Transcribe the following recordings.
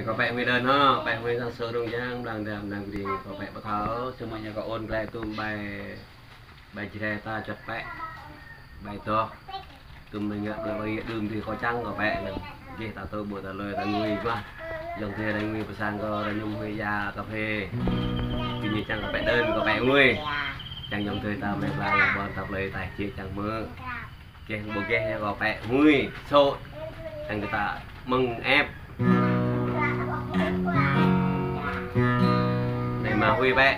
có vẻ người đơn nó vẻ người sang sơ đông giang đang đi có vẻ bắt tháo semuanya có ôn lại tụm bài bài cerita chặt vẽ bài to tụm mình gặp là đường thì có trăng có vẻ là gì ta tôi buổi ta lời ta người quá dòng thế đây người sang có đây nhung hơi già cà phê tuy nhiên chẳng có vẻ đơn có vẻ người chẳng dòng thời ta về là bọn tập lời tài chia chẳng mơ cái bộ kia có vẻ người sôi thằng người ta mừng em để mà vui vẻ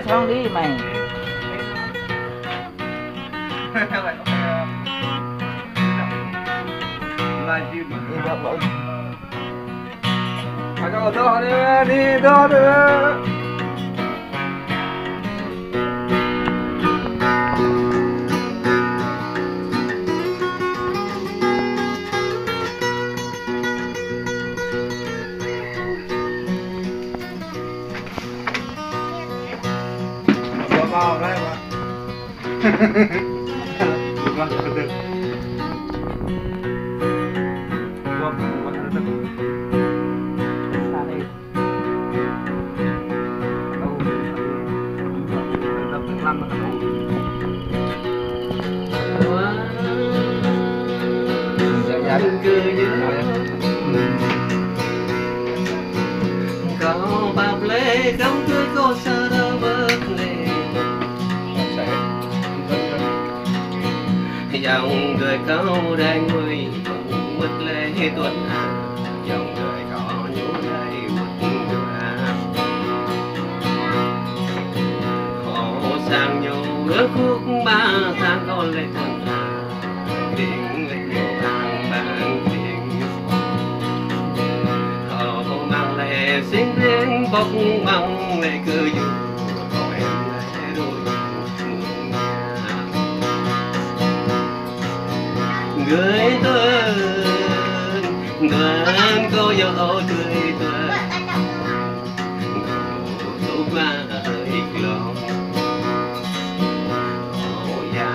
xong đi mày cho đó đi đó nữa vào đây mà vâng được có bạc lê không tươi cô sợ đâu bớt lệ dòng đời câu đang người mất lệ tuần à dòng đời có nhũ đây mất đưa khổ sang nhau ước khúc ba sang con lệ tuần à tiếng lệ nhiều hàng bàn tiếng họ mang lệ xinh đến bốc bằng lệ cứ dù người thân cô dâu tươi tươi cô qua ít lòng ô già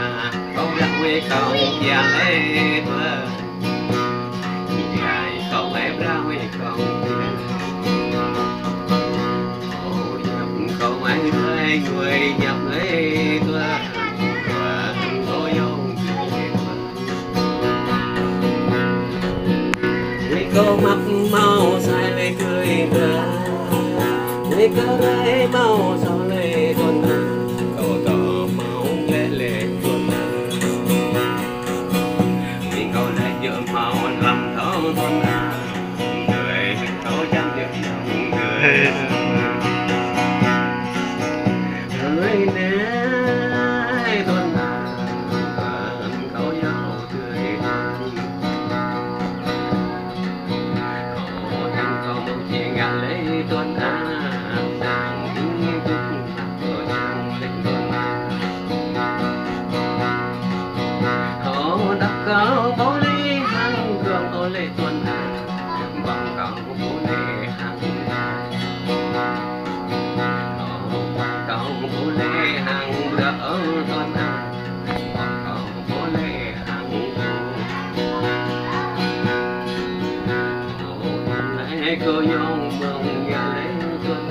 không đặt quê không già lê tươi dài không em ra quê không ô nhập không ai thuê người nhập lê tươi cô mắt mau sai lê cười tờ lê cơ rê mau sao lê tuần cô tỏ mau lê lê tuần vì cô lại nhớ mau lầm thó tuần người cô chẳng được người người nè tuần cô nhau cười lễ tuần an đang đứng túc ở trong lễ tuần họ đắp cao bó lê hàng cường ở lễ tuần bằng cao bó lê hàng họ bằng cao bó lê hàng đỡ tuần bằng cao bó lê hàng lễ cơ nhau mừng nhà lễ tuần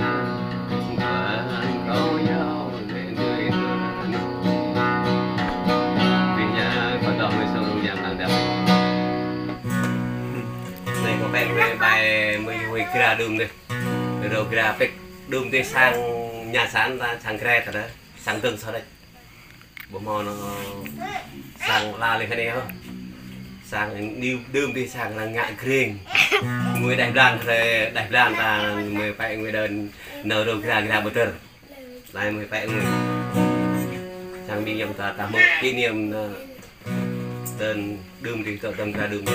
và có nhau lễ người tuần vì nhà có đòn người sâu đông giang đang đẹp này có vẻ về bài mười kira đường đây rồi graphic đường đi sang nhà sáng ra sang kre thật đấy sang tương sau đây bộ mò nó sang la lên cái này không sang đi đơm đi sang là ngạn kring người đại đàn ta người phải người đơn nở rồi ra bờ tơ lại người phải người sang đi nhầm ta một kỷ niệm tên đơm thì tự tâm ra đơm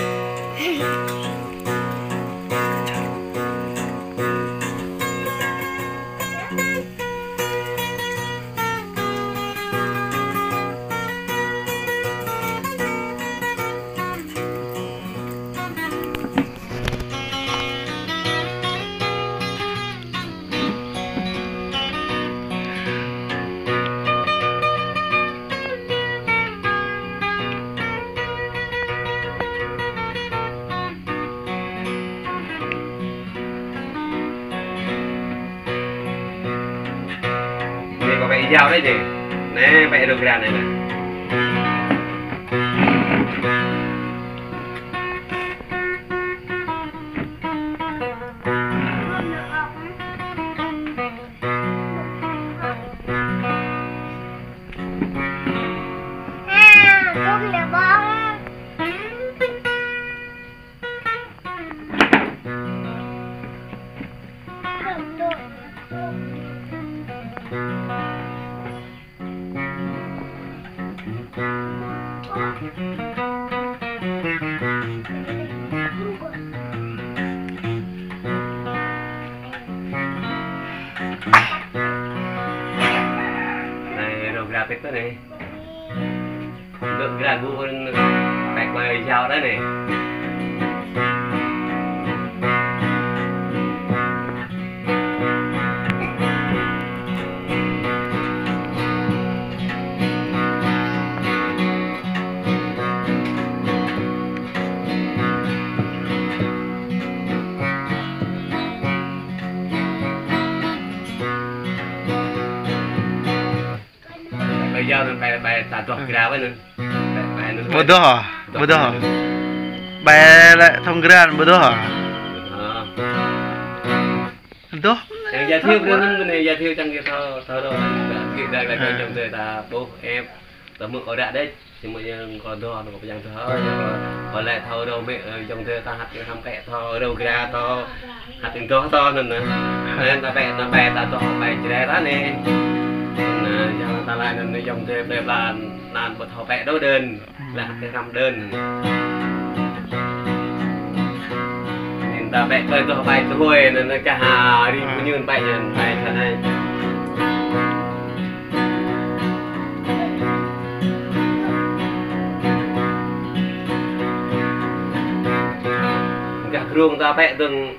có vẻ dao đấy gì nè vẽ được ra này nè con là bông này rồi ra cái này được ra gu bạch bài dao đấy này bây giờ nó bài tạt trọc ra với nữa Bodoh hả? Bodoh hả? Bài lại thông gran bodoh hả? Bodoh? Yang giới thiệu đến này giới thiệu trong cái thơ đâu đây là cái trong người ta bố em ta mượn ở đã đấy thì mọi người còn đo nó có dạng thơ còn lại thơ đâu mẹ trong người ta hạt cái thăm kẹ thơ đâu ra to hạt tình to nên ta vẽ ta to bài chỉ đây đó nè ta lại nên dòng thêm đây là một thọ vẽ đấu đơn là cái làm đơn nên ta vẽ chơi cho bài thôi nên nó cả hà đi cũng như bài thế này cả rương ta vẽ từng